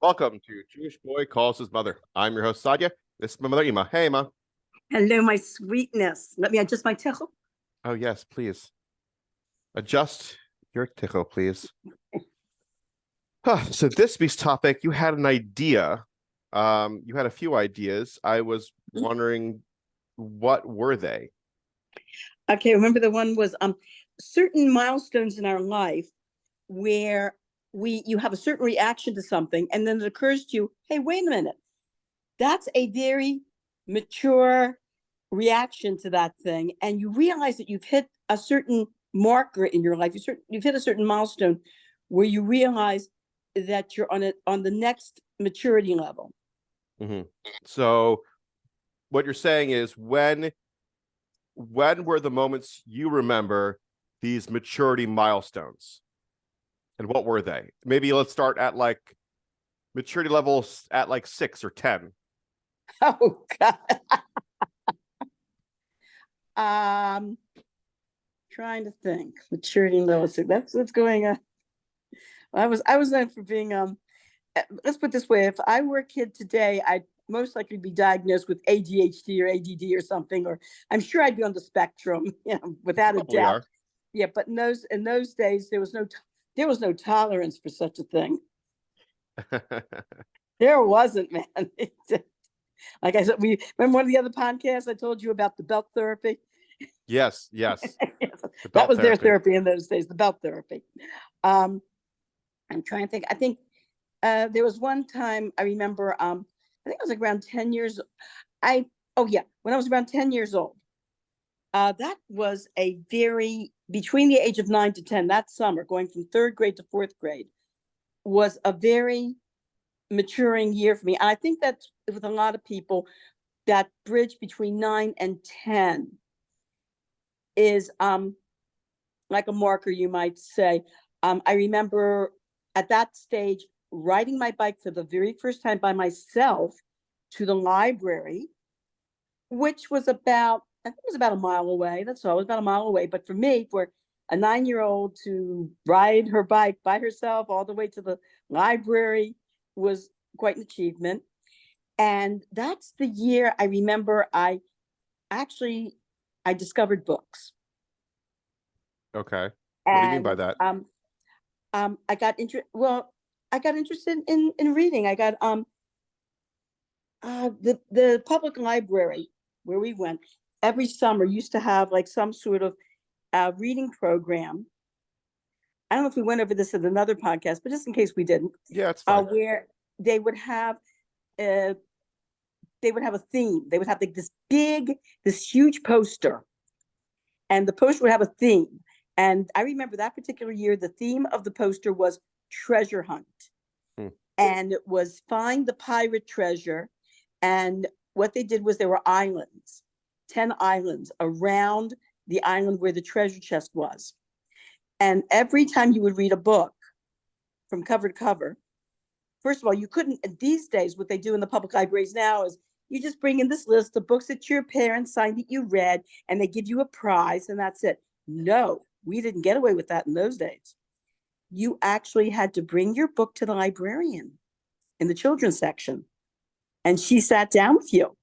Welcome to Jewish Boy Calls His Mother. I'm your host, Sadia. This is my mother, Ema. Hey, Ema. Hello, my sweetness. Let me adjust my tickle. Oh, yes, please. Adjust your tickle, please. So this week's topic, you had an idea. You had a few ideas. I was wondering, what were they? Okay, remember the one was certain milestones in our life where you have a certain reaction to something, and then it occurs to you, hey, wait a minute. That's a very mature reaction to that thing. And you realize that you've hit a certain marker in your life. You've hit a certain milestone where you realize that you're on the next maturity level. Mm-hmm. So what you're saying is when were the moments you remember these maturity milestones? And what were they? Maybe let's start at like maturity levels at like 6 or 10. Oh God. Trying to think. Maturity levels. That's what's going on. I was known for being let's put it this way, if I were a kid today, I'd most likely be diagnosed with ADHD or ADD or something, or I'm sure I'd be on the spectrum, without a doubt. Are. Yeah, but in those days there was no tolerance for such a thing. There wasn't, man. Like I said, we remember one of the other podcasts I told you about the belt therapy. Yes. That was their therapy in those days, the belt therapy. I'm trying to think. I think there was one time I remember, I think I was like around 10 years. When I was around 10 years old, that was between the age of 9 to 10, that summer, going from third grade to fourth grade, was a very maturing year for me. And I think that's with a lot of people, that bridge between 9 and 10 is like a marker, you might say. I remember at that stage riding my bike for the very first time by myself to the library, which was about a mile away. That's all. It was about a mile away. But for me, for a 9-year-old to ride her bike by herself all the way to the library was quite an achievement. And that's the year I remember I discovered books. Okay. What do you mean by that? I got interested in reading. I got the public library where we went every summer used to have like some sort of reading program. I don't know if we went over this at another podcast, but just in case we didn't. Yeah, it's fine. Where they would have a theme. They would have like this huge poster, and the poster would have a theme. And I remember that particular year, the theme of the poster was treasure hunt. And it was find the pirate treasure. And what they did was there were islands, 10 islands around the island where the treasure chest was. And every time you would read a book from cover to cover, first of all, you couldn't, these days, what they do in the public libraries now is you just bring in this list of books that your parents signed that you read, and they give you a prize, and that's it. No, we didn't get away with that in those days. You actually had to bring your book to the librarian in the children's section. And she sat down with you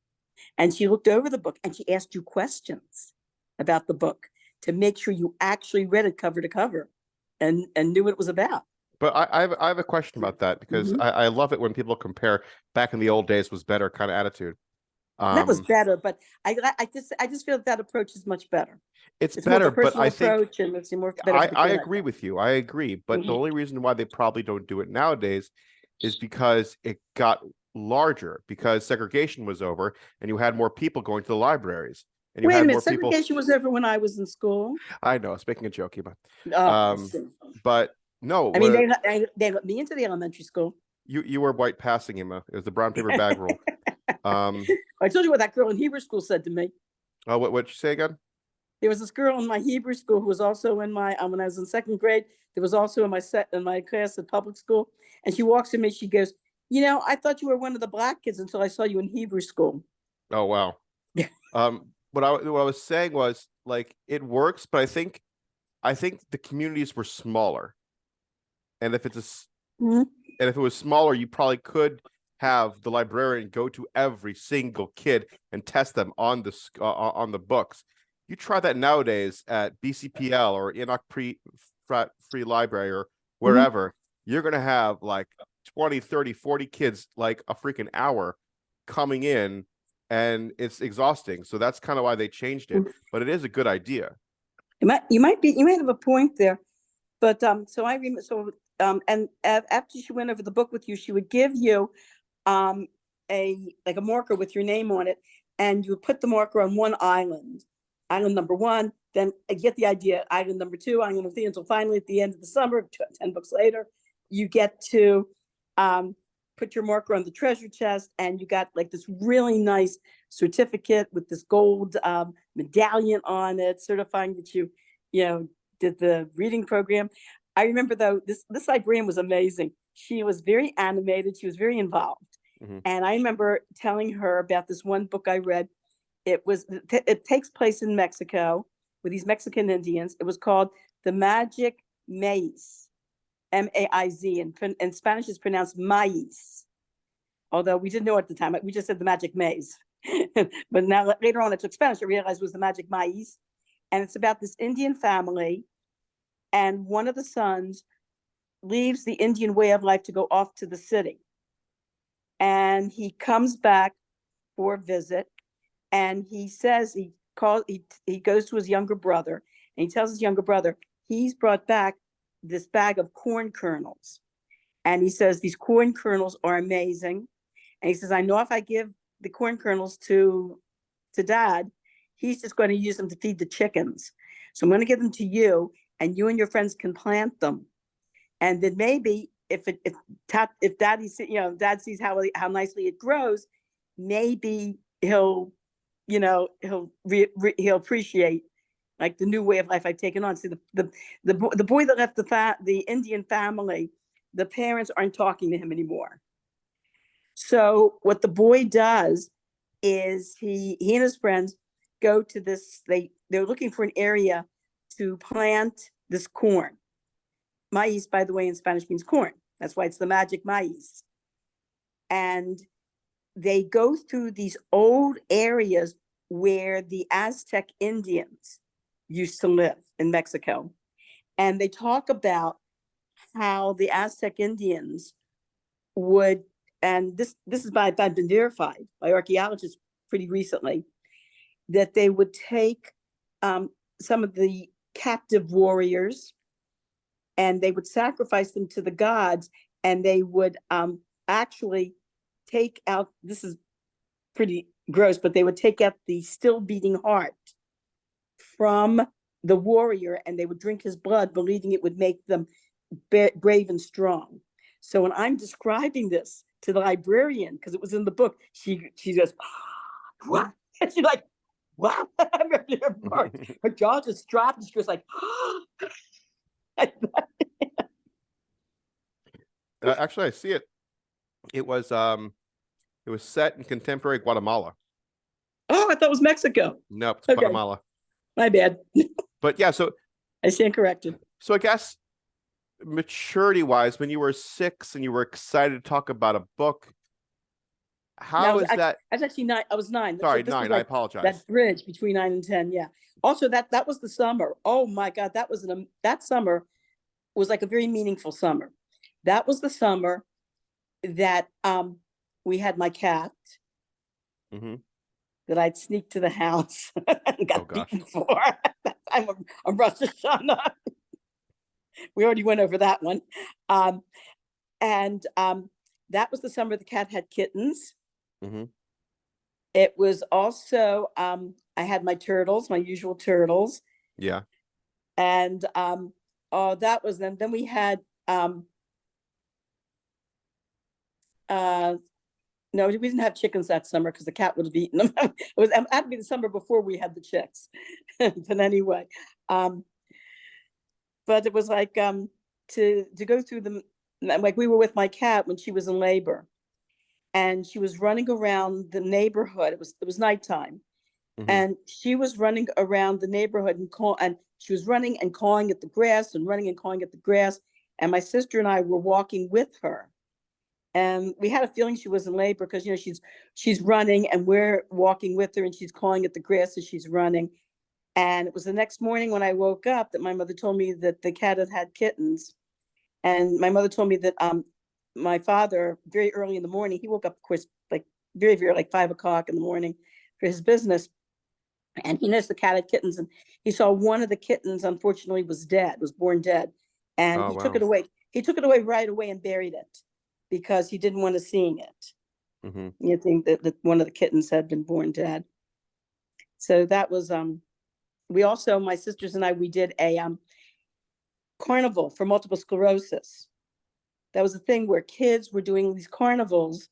and she looked over the book and she asked you questions about the book to make sure you actually read it cover to cover and knew what it was about. But I have a question about that, because I love it when people compare back in the old days was better kind of attitude. That was better, but I just feel that approach is much better. It's better, but I think I agree with you. I agree, but the only reason why they probably don't do it nowadays is because it got larger, because segregation was over and you had more people going to the libraries. And you Wait had a minute, more segregation was over when I was in school. I know, I was making a joke about. But no, I mean they let me into the elementary school. You were white passing, Ema. It was the brown paper bag rule. I told you what that girl in Hebrew school said to me. Oh, what'd you say again? There was this girl in my Hebrew school who was also in my when I was in second grade. There was also in my class at public school, and she walks to me. She goes, I thought you were one of the black kids until I saw you in Hebrew school. Oh wow. What I was saying was, like, it works, but I think the communities were smaller, and if it's And if it was smaller, you probably could have the librarian go to every single kid and test them on the books. You try that nowadays at BCPL or Enoch Free Library or wherever, you're going to have like 20, 30, 40 kids like a freaking hour coming in, and it's exhausting. So that's kind of why they changed it. But it is a good idea. You might have a point there, but so I remember. So and after she went over the book with you, she would give you a marker with your name on it, and you would put the marker on one island number one. Then I get the idea. Island number two, island number three, until finally at the end of the summer, 10 books later, you get to put your marker on the treasure chest, and you got like this really nice certificate with this gold medallion on it, certifying that you did the reading program. I remember though, this librarian was amazing. She was very animated. She was very involved. And I remember telling her about this one book I read. It takes place in Mexico with these Mexican Indians. It was called The Magic Maze, M-A-I-Z, and in Spanish is pronounced maíz. Although we didn't know at the time, we just said the magic maze. But now later on I took Spanish, I realized it was the magic maíz. And it's about this Indian family, and one of the sons leaves the Indian way of life to go off to the city. And he comes back for a visit, and he says he goes to his younger brother, and he tells his younger brother he's brought back this bag of corn kernels. And he says these corn kernels are amazing. And he says, I know if I give the corn kernels to Dad, he's just going to use them to feed the chickens. So I'm going to give them to you, and you and your friends can plant them. And then maybe if Dad sees how nicely it grows, maybe he'll appreciate like the new way of life I've taken on. See, the boy that left the Indian family, the parents aren't talking to him anymore. So what the boy does is he and his friends go to this. They're looking for an area to plant this corn. Maíz, by the way, in Spanish means corn. That's why it's the magic maíz. And they go through these old areas where the Aztec Indians used to live in Mexico. And they talk about how the Aztec Indians would, and this is been verified by archaeologists pretty recently, that they would take some of the captive warriors and they would sacrifice them to the gods, and they would actually take out, this is pretty gross, but they would take out the still beating heart from the warrior, and they would drink his blood, believing it would make them brave and strong. So when I'm describing this to the librarian, because it was in the book, she goes, what? And she's like, wow. Her jaw just dropped, and she was like, actually, I see it. It was set in contemporary Guatemala. Oh, I thought it was Mexico. Nope, it's Okay. Guatemala. My bad. But yeah, so I stand corrected. So I guess maturity wise, when you were 6 and you were excited to talk about a book, how is that? I was actually 9. I was 9. Sorry, 9. I apologize. That bridge between 9 and 10. Yeah. Also, that was the summer. Oh my God, that summer was like a very meaningful summer. That was the summer that we had my cat. That I'd sneak to the house and got beaten for. I'm a Rosh Hashanah. We already went over that one. And that was the summer the cat had kittens. It was also, I had my turtles, my usual turtles. Yeah. And that was then we had, no, we didn't have chickens that summer because the cat would have eaten them. It had to be the summer before we had the chicks. But anyway, but it was like to go through them, like we were with my cat when she was in labor, and she was running around the neighborhood. It was nighttime, and she was running around the neighborhood and she was running and clawing at the grass and running and clawing at the grass. And my sister and I were walking with her. And we had a feeling she was in labor because, you know, she's running and we're walking with her and she's clawing at the grass as she's running. And it was the next morning when I woke up that my mother told me that the cat had kittens. And my mother told me that my father, very early in the morning, he woke up, of course, like very, very like 5 o'clock in the morning for his business. And he noticed the cat had kittens, and he saw one of the kittens, unfortunately, was born dead. And Oh, he took it wow. away. He took it away right away and buried it because he didn't want to seeing it. Hmm. You think that one of the kittens had been born dead. So that was we also, my sisters and I, we did a carnival for multiple sclerosis. That was a thing where kids were doing these carnivals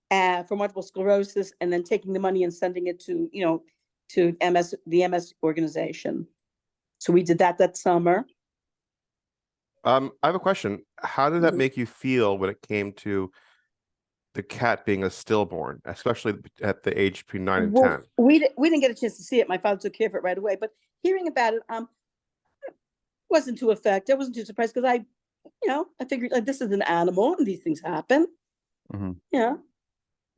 for multiple sclerosis and then taking the money and sending it to, you know, to the MS organization. So we did that summer. I have a question. How did that Mhm. make you feel when it came to the cat being a stillborn, especially at the age between 9 and Well, 10? we didn't get a chance to see it. My father took care of it right away. But hearing about it, wasn't too affected. I wasn't too surprised because I figured like this is an animal and these things happen. Mm-hmm. Yeah,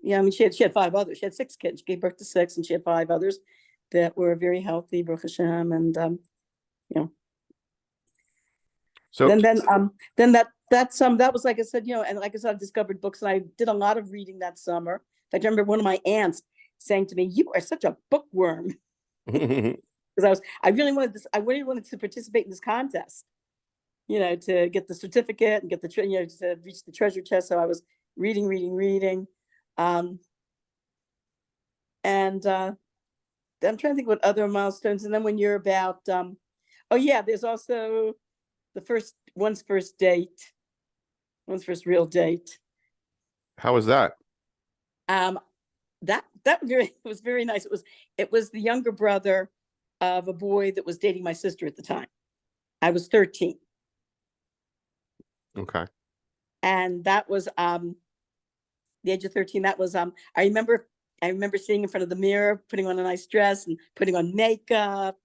yeah. I mean, she had 5 others. She had 6 kids. She gave birth to 6, and she had 5 others that were very healthy, Baruch Hashem. And you know, So, then that was, like I said, you know, and like I said, I discovered books, and I did a lot of reading that summer. In fact, I remember one of my aunts saying to me, "You are such a bookworm," because I really wanted this. I really wanted to participate in this contest, you know, to get the certificate and get the you know, to reach the treasure chest. So I was reading, and I'm trying to think what other milestones. And then when you're about, oh yeah, there's also one's first date, one's first real date. how was that? Um, that was very nice. It was the younger brother of a boy that was dating my sister at the time. I was 13, Okay. and that was the age of 13. That was I remember seeing in front of the mirror, putting on a nice dress and putting on makeup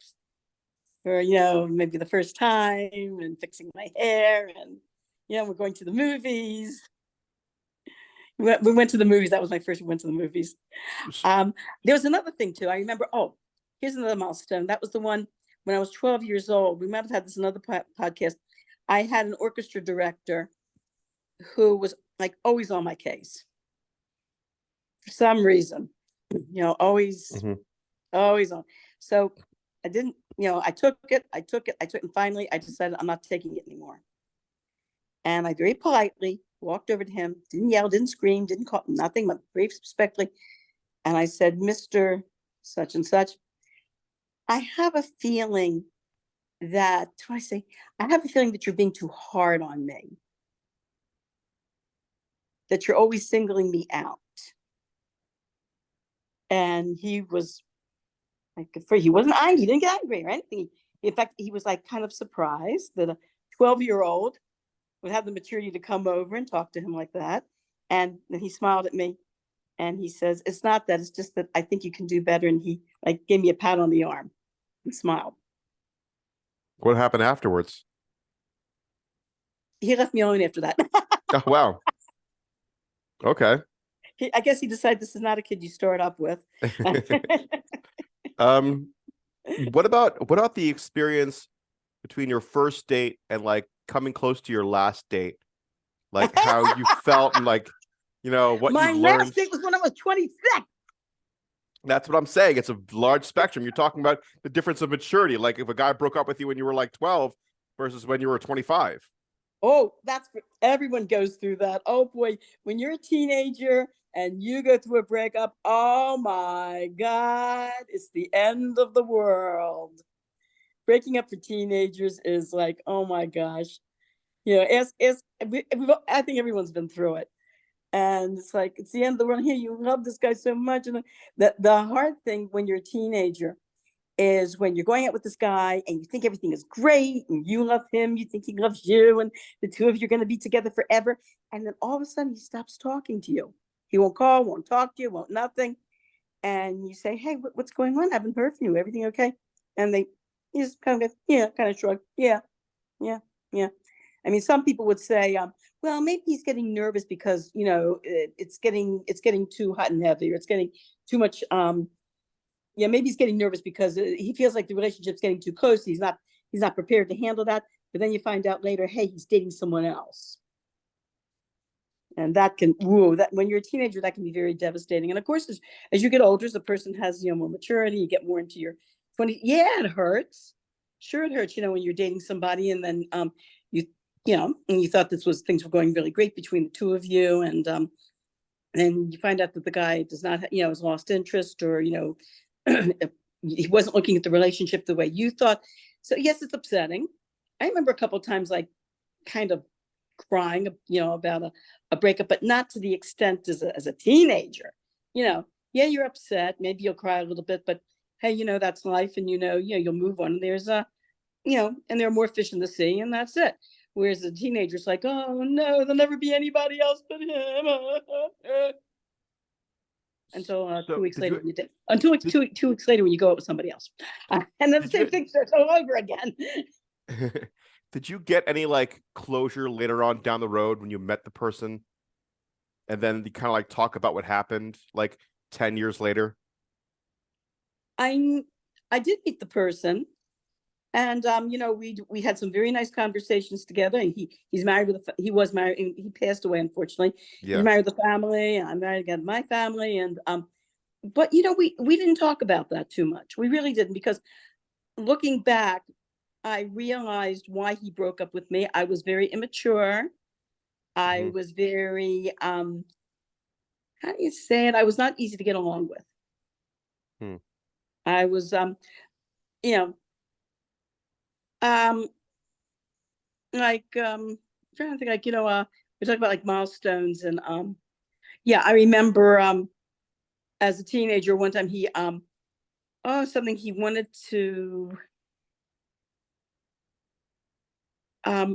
for, you know, maybe the first time, and fixing my hair, and you know, we're going to the movies. We went to the movies. That was my first. We went to the movies. S- There was another thing too. I remember. Oh, here's another milestone. That was the one when I was 12 years old. We might have had this another podcast. I had an orchestra director who was like always on my case for some reason. You know, mhm. always on. So I didn't. You know, I took it, and finally I decided I'm not taking it anymore. And I very politely walked over to him, didn't yell, didn't scream, didn't call, nothing, but very respectfully. And I said, "Mr. Such and such, I have a feeling that, what do I say? I have a feeling that you're being too hard on me, that you're always singling me out." And he was like, he wasn't angry, he didn't get angry or anything. In fact, he was like kind of surprised that a 12-year-old would have the maturity to come over and talk to him like that. And then he smiled at me and he says, "It's not that, it's just that I think you can do better." And he like gave me a pat on the arm and smiled. What happened afterwards? He left me alone after that. Oh, wow. Okay. I guess he decided this is not a kid you start up with. Um, what about the experience between your first date and like coming close to your last date? Like how you felt and like, you know, what My you've last learned. date was when I was 26. That's what I'm saying. It's a large spectrum. You're talking about the difference of maturity. Like if a guy broke up with you when you were like 12 versus when you were 25. Oh, everyone goes through that. Oh boy, when you're a teenager and you go through a breakup, oh my God, it's the end of the world. Breaking up for teenagers is like, oh my gosh. You know, I think everyone's been through it. And it's like, it's the end of the world. Here, you love this guy so much. And the hard thing when you're a teenager is when you're going out with this guy and you think everything is great and you love him, you think he loves you, and the two of you are going to be together forever. And then all of a sudden he stops talking to you. He won't call, won't talk to you, won't nothing. And you say, "Hey, what's going on? I haven't heard from you. Everything okay?" And they just kind of go, "Yeah," kind of shrug. "Yeah, yeah, yeah." I mean, some people would say, well, maybe he's getting nervous because, you know, it's getting too hot and heavy, or it's getting too much. Yeah, maybe he's getting nervous because he feels like the relationship's getting too close. He's not prepared to handle that. But then you find out later, hey, he's dating someone else. And that can, whoa, that when you're a teenager, that can be very devastating. And of course, as you get older, as the person has, you know, more maturity, you get more into your 20s. Yeah, it hurts. Sure, it hurts, you know, when you're dating somebody and then you know, and you thought things were going really great between the two of you, and then you find out that the guy does not, you know, has lost interest, or, you know, he wasn't looking at the relationship the way you thought. So yes, it's upsetting. I remember a couple of times, like, kind of crying, you know, about a breakup, but not to the extent as a teenager. You know, yeah, you're upset. Maybe you'll cry a little bit, but hey, you know, that's life, and you know, you'll move on. There's you know, and there are more fish in the sea, and that's it. Whereas the teenager's like, oh no, there'll never be anybody else but him. Until So 2 weeks did later, you when you did, until did, 2 weeks later when you go out with somebody else, and then the did same you thing starts all over again. did you get any like closure later on down the road when you met the person, and then you kind of like talk about what happened like 10 years later? I I did meet the person, and you know, we had some very nice conversations together. And he's married with he was married. He passed away, unfortunately. He's Yeah. married with a family. I'm married again, my family, and but you know, we didn't talk about that too much. We really didn't, because looking back, I realized why he broke up with me. I was very immature. I Hmm. was very how do you say it? I was not easy to get along with. Hmm. I was you know, um like trying to think, like, you know, we're talking about like milestones, and yeah, I remember as a teenager one time he oh, something he wanted to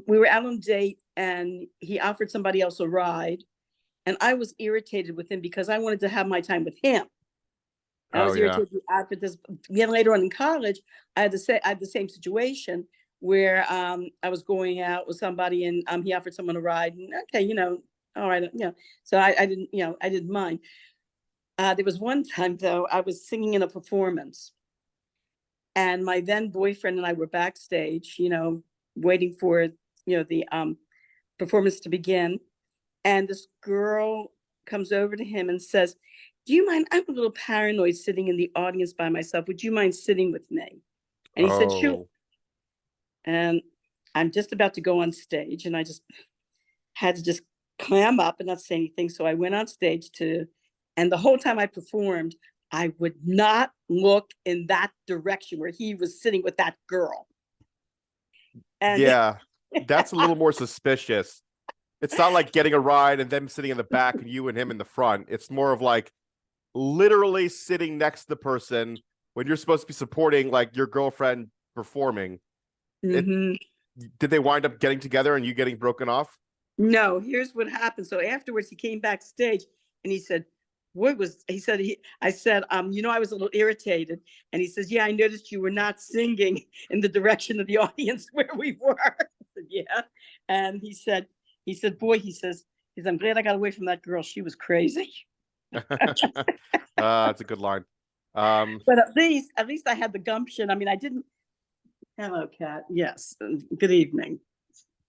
we were out on a date, and he offered somebody else a ride, and I was irritated with him because I wanted to have my time with him. And I Oh was yeah. irritated after this. Then later on in college, I had the same situation where I was going out with somebody, and he offered someone a ride, and okay, you know, all right, you know, so I didn't, you know, I didn't mind. There was one time though, I was singing in a performance, and my then boyfriend and I were backstage, you know, waiting for, you know, the performance to begin, and this girl comes over to him and says, do you mind? I'm a little paranoid sitting in the audience by myself. Would you mind sitting with me? And he said, sure. Oh. And I'm just about to go on stage, and I just had to just clam up and not say anything. So I went on stage and the whole time I performed, I would not look in that direction where he was sitting with that girl. And Yeah. That's a little more suspicious. It's not like getting a ride and them sitting in the back and you and him in the front. It's more of like literally sitting next to the person when you're supposed to be supporting like your girlfriend performing. It Mhm. Did they wind up getting together and you getting broken off? No, here's what happened. So afterwards, he came backstage and he said, what was, he said, I said, you know, I was a little irritated. And he says, yeah, I noticed you were not singing in the direction of the audience where we were. I said, yeah. And he said, boy, I'm glad I got away from that girl. She was crazy. That's a good line. But at least I had the gumption. I mean, I didn't, hello, Kat. Yes. Good evening.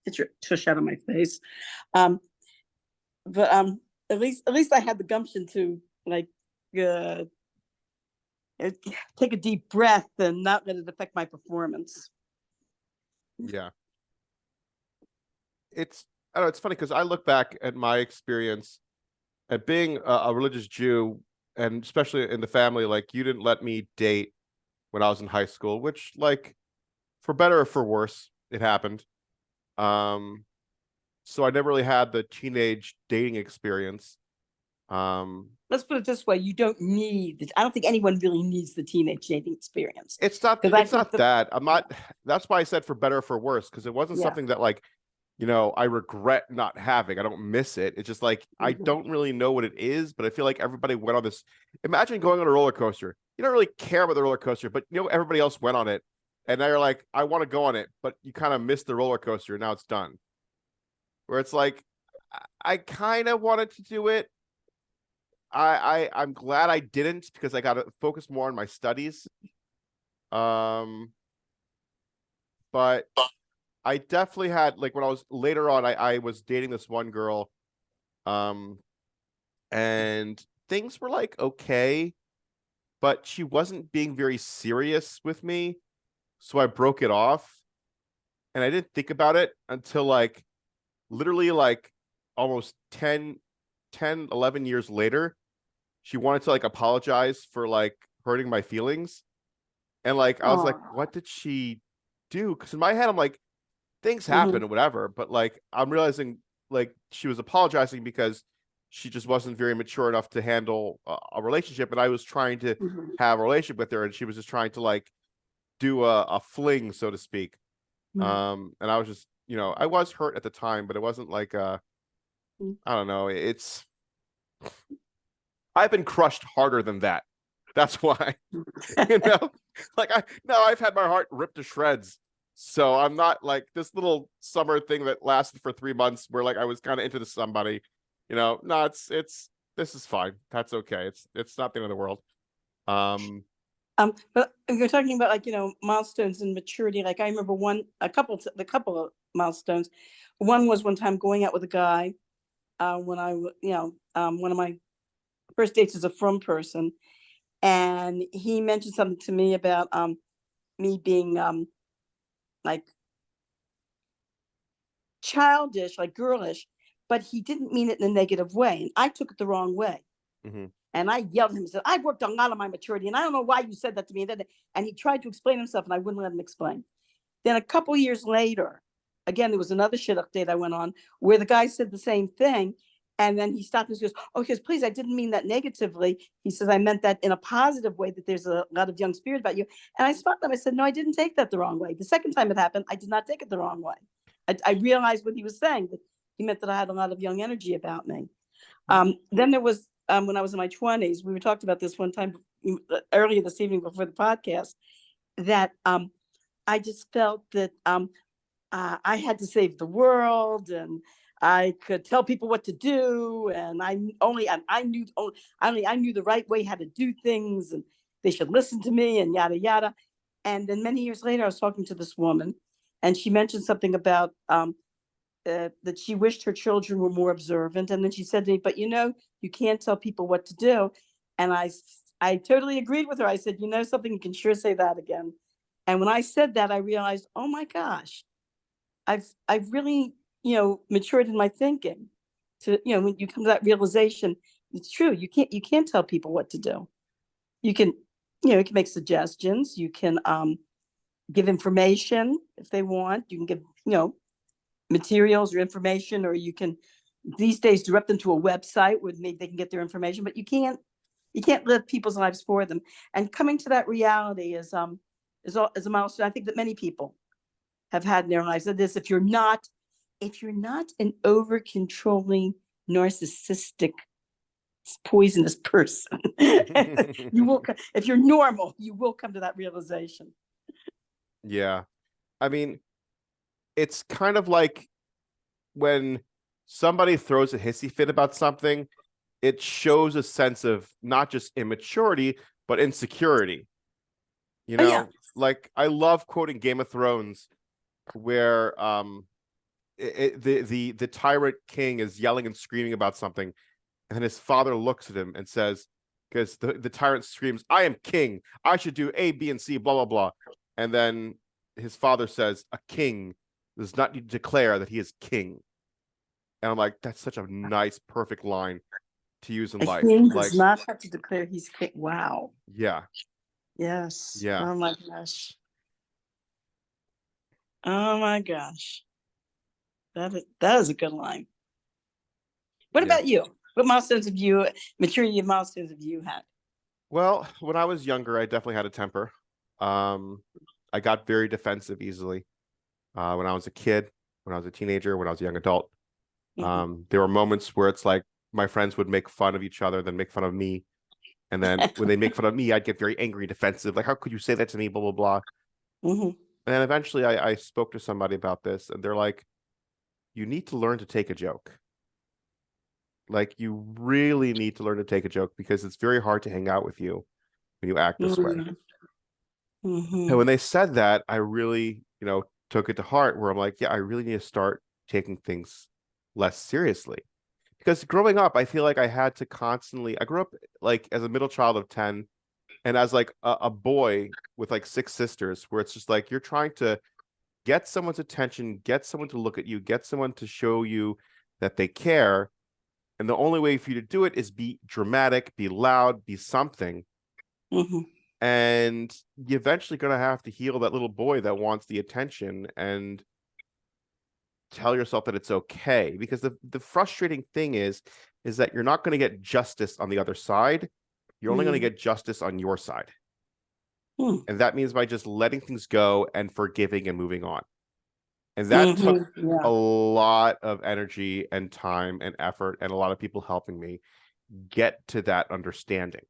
Get your tush out of my face. Um, but at least I had the gumption to, like, uh, take a deep breath and not let it affect my performance. yeah. I don't know, it's funny because I look back at my experience at being a religious Jew, and especially in the family, like you didn't let me date when I was in high school, which, like, for better or for worse, it happened. Um, so I never really had the teenage dating experience. Let's put it this way: you don't need. I don't think anyone really needs the teenage dating experience, It's not because I it's think not the that. I'm not That's why I said for better or for worse, because it wasn't yeah. something that, like, you know, I regret not having. I don't miss it. It's just like I Mhm. don't really know what it is, but I feel like everybody went on this. Imagine going on a roller coaster. You don't really care about the roller coaster, but you know everybody else went on it, and now you're like, I want to go on it, but you kind of missed the roller coaster. And now it's done. where it's like I kind of wanted to do it. I'm glad I didn't because I got to focus more on my studies. But I definitely had, like, when I was later on, I was dating this one girl, and things were like okay, but she wasn't being very serious with me, so I broke it off, and I didn't think about it until like literally like almost 11 years later. She wanted to like apologize for like hurting my feelings, and like I was like, Oh. what did she do? Because in my head I'm like, things Hmm. happen or whatever, but like I'm realizing like she was apologizing because she just wasn't very mature enough to handle a relationship, and I was trying to Hmm. have a relationship with her, and she was just trying to like do a fling, so to speak. And I was just, I was hurt at the time, but it wasn't like I don't know, it's I've been crushed harder than that. That's why. you know like I've had my heart ripped to shreds, so I'm not like this little summer thing that lasted for 3 months where like I was kind of into somebody. No, it's this is fine, that's okay, it's not the end of the world. um But if you're talking about like, milestones in maturity, like I remember the couple of milestones. One was one time going out with a guy, when one of my first dates as a frum person. And he mentioned something to me about, me being, like childish, like girlish, but he didn't mean it in a negative way. And I took it the wrong way. mhm, And I yelled at him and said, I've worked on a lot of my maturity, and I don't know why you said that to me. And he tried to explain himself, and I wouldn't let him explain. Then a couple years later, again, there was another shit update I went on where the guy said the same thing. And then he stopped and goes, oh, he goes, please, I didn't mean that negatively. He says, I meant that in a positive way, that there's a lot of young spirit about you. And I stopped him. I said, no, I didn't take that the wrong way. The second time it happened, I did not take it the wrong way. I realized what he was saying, that he meant that I had a lot of young energy about me. Then there was, when I was in my 20s, we were talked about this one time earlier this evening before the podcast, that I just felt that I had to save the world, and I could tell people what to do, and I knew the right way how to do things, and they should listen to me, and yada yada. And then many years later, I was talking to this woman, and she mentioned something about, that she wished her children were more observant. And then she said to me, but you can't tell people what to do. And I totally agreed with her. I said, something, you can sure say that again. And when I said that, I realized, oh my gosh, I've really, matured in my thinking. When you come to that realization, it's true. You can't tell people what to do. You can, you can make suggestions. You can, give information if they want. You can give, materials or information, or you can these days direct them to a website where maybe they can get their information. But you can't live people's lives for them. And coming to that reality is a milestone I think that many people have had in their lives. That is, if you're not an over controlling, narcissistic, poisonous person, you will. If you're normal, you will come to that realization. yeah, I mean, it's kind of like when somebody throws a hissy fit about something, it shows a sense of not just immaturity but insecurity. Oh yeah. Like I love quoting Game of Thrones, where the tyrant king is yelling and screaming about something, and then his father looks at him and says, because the tyrant screams, I am king, I should do A, B, and C, blah blah blah. And then his father says, a king does not need to declare that he is king. And I'm like, that's such a nice, perfect line to use in A life. king Like, does not have to declare he's king. Wow. yeah, Yes. yeah, Oh my gosh. Oh my gosh. That is a good line. What yeah. about you? Maturity milestones have you had? Well, when I was younger, I definitely had a temper. I got very defensive easily. When I was a kid, when I was a teenager, when I was a young adult. Mhm. There were moments where it's like my friends would make fun of each other, then make fun of me. And then when they make fun of me, I'd get very angry and defensive. Like, how could you say that to me? Blah, blah, blah. Mhm. And then eventually I spoke to somebody about this, and they're like, you need to learn to take a joke. Like, you really need to learn to take a joke, because it's very hard to hang out with you when you act this way. And when they said that, I really, took it to heart, where I'm like, yeah, I really need to start taking things less seriously. Because growing up, I feel like I had to constantly, I grew up like as a middle child of 10, and as like a boy with like 6 sisters, where it's just like you're trying to get someone's attention, get someone to look at you, get someone to show you that they care. And the only way for you to do it is be dramatic, be loud, be something. And you're eventually going to have to heal that little boy that wants the attention, and tell yourself that it's okay. Because the frustrating thing is that you're not going to get justice on the other side. You're only going to get justice on your side. And that means by just letting things go and forgiving and moving on. And that took a lot of energy and time and effort, and a lot of people helping me get to that understanding.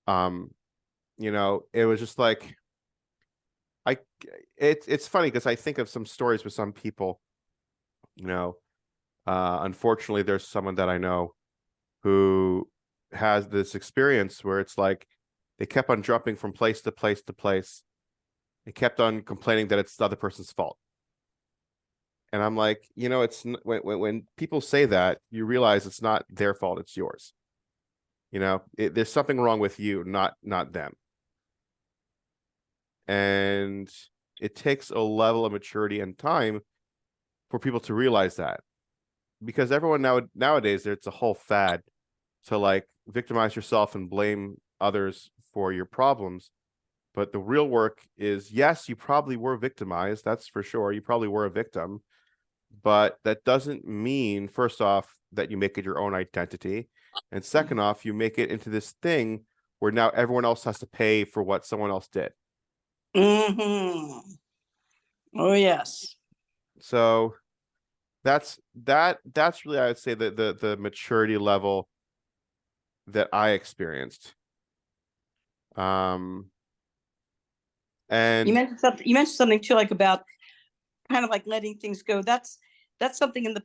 It was just like, it's funny because I think of some stories with some people, unfortunately, there's someone that I know who has this experience where it's like they kept on jumping from place to place to place. They kept on complaining that it's the other person's fault. And I'm like, it's when people say that, you realize it's not their fault, it's yours. There's something wrong with you, not them. And it takes a level of maturity and time for people to realize that, because everyone nowadays, it's a whole fad to like victimize yourself and blame others for your problems. But the real work is, yes, you probably were victimized. That's for sure. You probably were a victim, but that doesn't mean, first off, that you make it your own identity. And second off, you make it into this thing where now everyone else has to pay for what someone else did. Oh, yes. So that's really, I would say, the maturity level that I experienced. And You mentioned something too, like about kind of like letting things go. That's something in the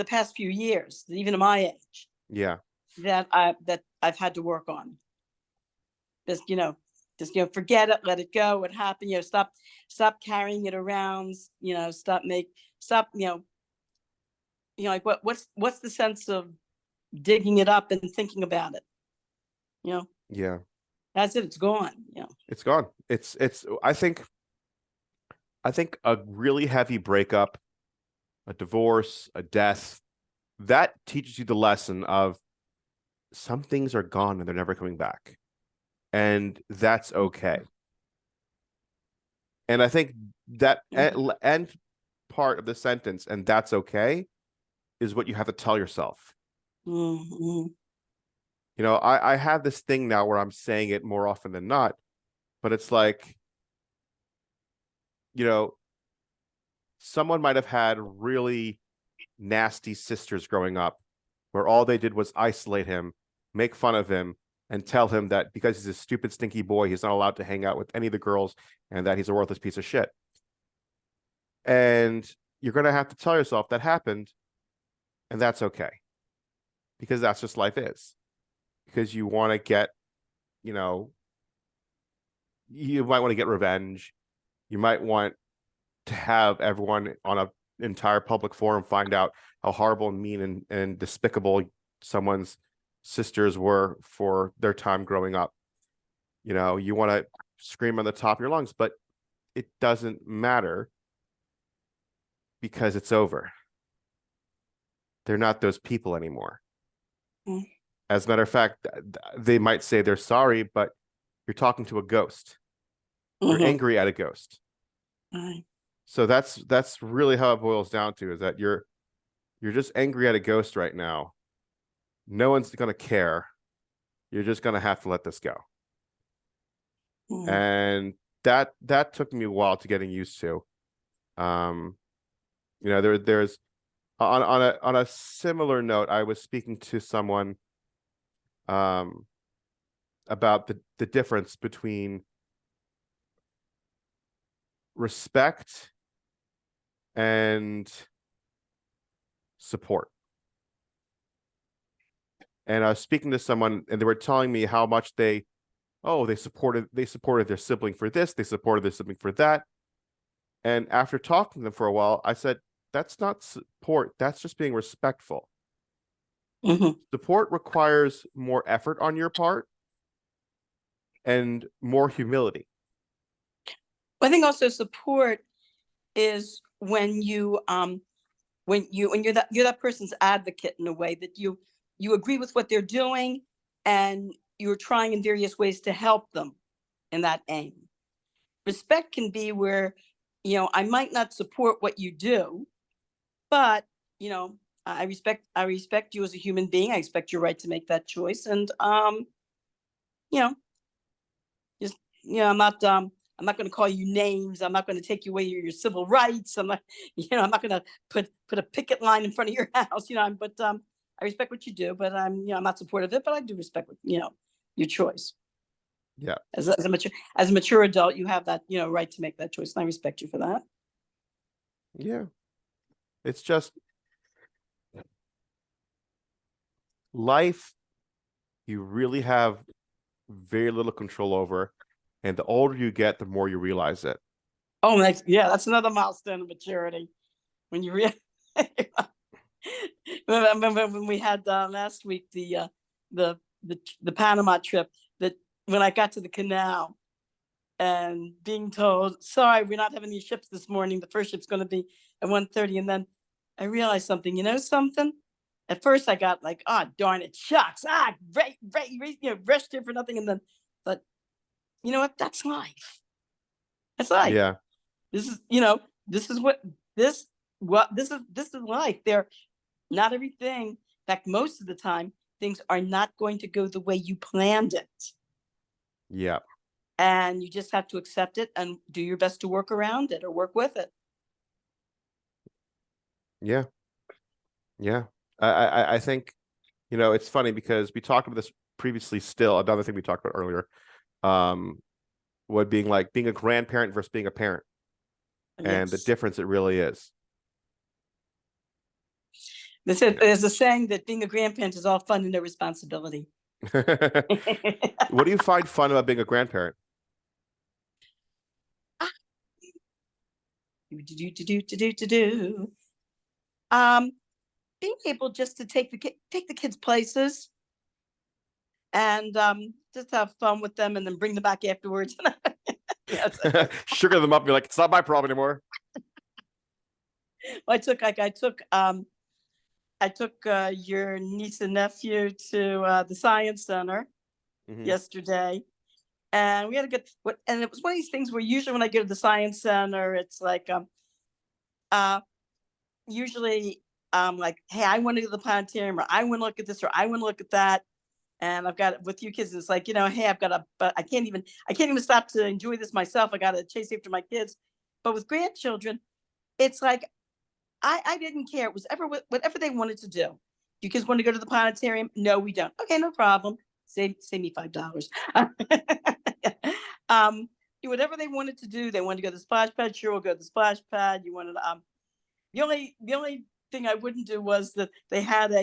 past few years, even at my age, yeah, that I've had to work on. Just forget it, let it go. What happened? Stop carrying it around. Stop like what's the sense of digging it up and thinking about it? yeah, That's it. It's gone. it's gone. It's I think a really heavy breakup, a divorce, a death, that teaches you the lesson of some things are gone and they're never coming back. And that's okay. And I think that end part of the sentence, and that's okay, is what you have to tell yourself. I have this thing now where I'm saying it more often than not, but it's like, someone might have had really nasty sisters growing up, where all they did was isolate him, make fun of him, and tell him that because he's a stupid, stinky boy, he's not allowed to hang out with any of the girls, and that he's a worthless piece of shit. And you're going to have to tell yourself that happened, and that's okay, because that's just life is. Because you want to get, you might want to get revenge. You might want to have everyone on an entire public forum find out how horrible and mean and despicable someone's sisters were for their time growing up. You want to scream on the top of your lungs, but it doesn't matter, because it's over. They're not those people anymore. As a matter of fact, they might say they're sorry, but you're talking to a ghost. You're angry at a ghost. So that's really how it boils down to, is that you're just angry at a ghost right now. No one's going to care. You're just going to have to let this go. And that took me a while to getting used to. There's on a similar note, I was speaking to someone about the difference between respect and support. And I was speaking to someone, and they were telling me how much they supported their sibling for this, they supported their sibling for that. And after talking to them for a while, I said, that's not support, that's just being respectful. Support requires more effort on your part and more humility. I think also support is when you're that person's advocate in a way that you agree with what they're doing and you're trying in various ways to help them in that aim. Respect can be where, I might not support what you do, but I respect you as a human being. I respect your right to make that choice. And I'm not going to call you names. I'm not going to take away your civil rights. I'm not going to put a picket line in front of your house. But I respect what you do, but I'm not supportive of it. But I do respect your choice. Yeah. As a mature adult, you have that right to make that choice, and I respect you for that. Yeah. It's just life. You really have very little control over, and the older you get, the more you realize it. Oh, that's another milestone of maturity. When you realize, when we had last week the Panama trip, that when I got to the canal and being told, sorry, we're not having any ships this morning. The first ship's going to be at 1:30, and then I realized something. Something. At first, I got like, oh, darn it, shucks, rushed here for nothing, and then, but you know what? That's life. That's life. Yeah. This is life. They're not everything. In fact, most of the time, things are not going to go the way you planned it. Yeah. And you just have to accept it and do your best to work around it or work with it. Yeah. Yeah. I think, it's funny because we talked about this previously still, another thing we talked about earlier, what being a grandparent versus being a parent. And the difference it really is. There's a saying that being a grandparent is all fun and no responsibility. What do you find fun about being a grandparent? Being able just to take the kids places and just have fun with them and then bring them back afterwards. Sugar them up and be like, it's not my problem anymore. I took your niece and nephew to the science center yesterday, and we had a good. And it was one of these things where usually when I go to the science center, it's like usually like, hey, I want to go to the planetarium, or I want to look at this, or I want to look at that. And I've got with you kids, it's like, hey, but I can't even stop to enjoy this myself. I got to chase after my kids. But with grandchildren, it's like, I didn't care. It was whatever they wanted to do. You kids want to go to the planetarium? No, we don't. Okay, no problem. Save me $5. Whatever they wanted to do, they wanted to go to the splash pad. Sure, we'll go to the splash pad. You wanted the only thing I wouldn't do was that they had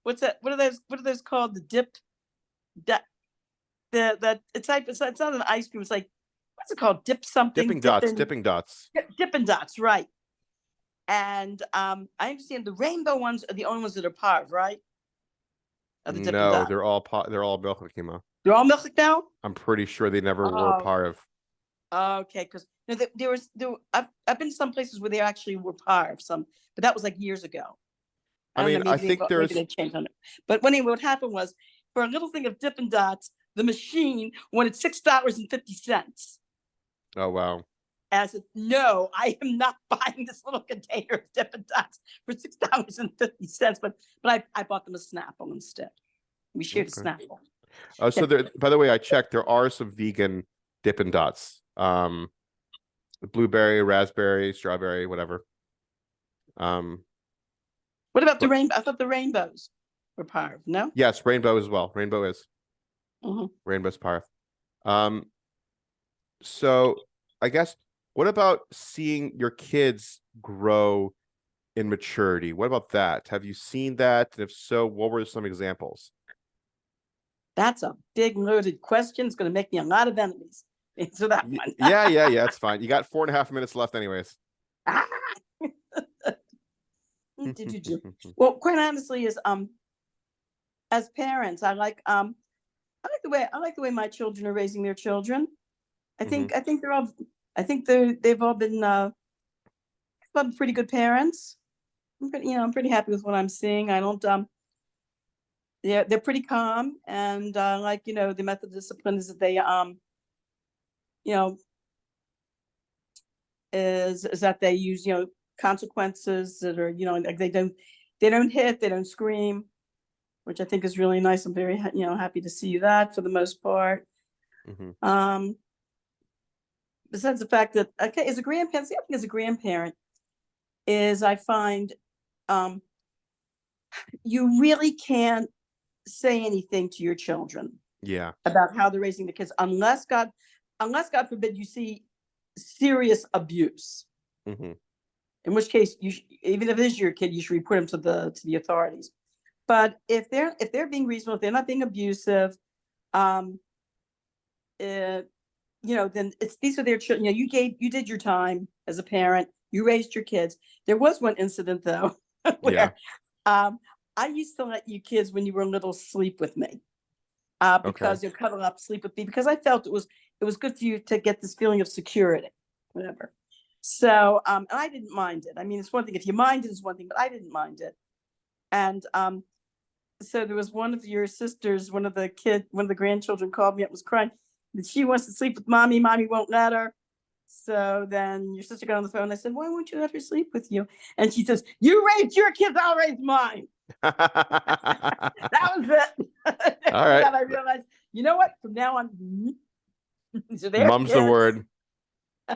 what's that? What are those called? The dip. It's not an ice cream. It's like, what's it called? Dip something. Dipping dots. Dippin' Dots, right? And I understand the rainbow ones are the only ones that are part, right? No, they're all milk chemo. They're all milk now? I'm pretty sure they never were part of. Okay, because I've been to some places where they actually were part of some, but that was like years ago. I think maybe they changed on it. But anyway, what happened was, for a little thing of Dippin' Dots, the machine wanted $6.50. Oh wow. And I said, no, I am not buying this little container of Dippin' Dots for $6.50. But I bought them a Snapple instead. We shared a Snapple. Oh, so there, by the way, I checked. There are some vegan Dippin' Dots. Blueberry, raspberry, strawberry, whatever. What about the rainbow? I thought the rainbows were part of, no? Yes, rainbow as well. Rainbow is. Rainbow's part of. So I guess, what about seeing your kids grow in maturity. What about that? Have you seen that? And if so, what were some examples? That's a big loaded question. It's going to make me a lot of enemies. Answer that one. Yeah. It's fine. You got 4.5 minutes left, anyways. Ah! Well, quite honestly, is as parents, I like the way my children are raising their children. I think they've all been pretty good parents. I'm pretty happy with what I'm seeing. I don't they're pretty calm, and like, the method of discipline is that they you know is that they use, consequences that are, like they don't hit, they don't scream, which I think is really nice. I'm very happy to see that for the most part. Besides the fact that, okay, as a grandparent, the other thing as a grandparent is I find you really can't say anything to your children Yeah. about how they're raising the kids unless God forbid you see serious abuse. In which case, even if it is your kid, you should report them to the authorities. But if they're being reasonable, if they're not being abusive, then these are their children. You did your time as a parent. You raised your kids. There was one incident though where I used to let you kids when you were little sleep with me because you'll cuddle up, sleep with me, because I felt it was good for you to get this feeling of security, whatever. So and I didn't mind it. I mean, it's one thing if you mind it, is one thing, but I didn't mind it. And so there was one of your sisters, one of the grandchildren called me up, was crying that she wants to sleep with mommy. Mommy won't let her. So then your sister got on the phone. I said, why won't you let her sleep with you? And she says, you raised your kids, I'll raise mine. That was it. All right. And I realized, you know what? From now on, Mum's the word.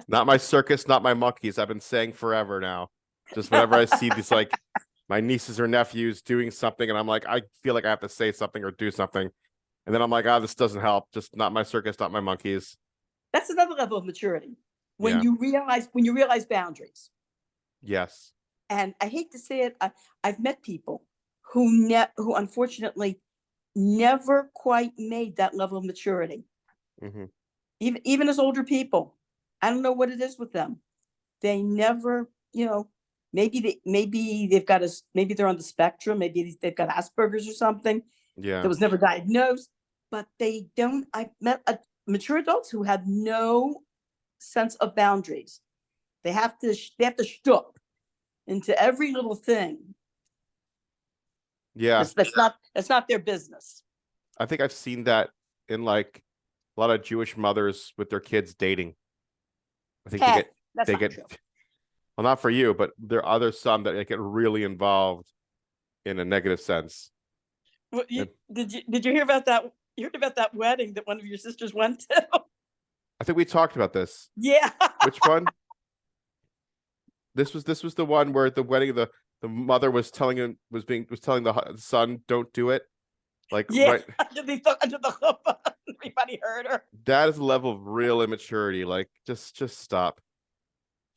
Not my circus, not my monkeys. I've been saying forever now. Just whenever I see these, like, my nieces or nephews doing something, and I'm like, I feel like I have to say something or do something. And then I'm like, this doesn't help. Just not my circus, not my monkeys. That's another level of maturity. When you realize boundaries. Yes. And I hate to say it, I've met people who unfortunately never quite made that level of maturity. Even as older people, I don't know what it is with them. They never, maybe they're on the spectrum. Maybe they've got Asperger's or something. Yeah. That was never diagnosed, but they don't. I've met mature adults who had no sense of boundaries. They have to stoop into every little thing. Yeah. That's not their business. I think I've seen that in like a lot of Jewish mothers with their kids dating. I think they get true. Well, not for you, but there are other some that get really involved in a negative sense. Well, did you hear about that? You heard about that wedding that one of your sisters went to? I think we talked about this. Yeah. Which one? This was the one where the wedding, the mother was telling the son, don't do it. Like, yeah, right under the chuppah. Everybody heard her. That is a level of real immaturity. Like, just stop.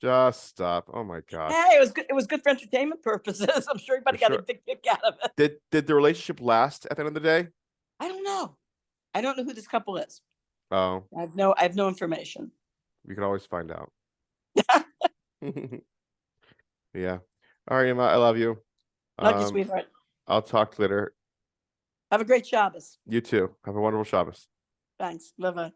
Just stop. Oh my gosh. Hey, it was good for entertainment purposes. I'm sure everybody got a big kick out of it. Did the relationship last at the end of the day? I don't know. I don't know who this couple is. Oh. I have no information. We can always find out. Yeah. All right, Emma, I love you. Love you, sweetheart. I'll talk later. Have a great Shabbos. You too. Have a wonderful Shabbos. Thanks. Bye-bye.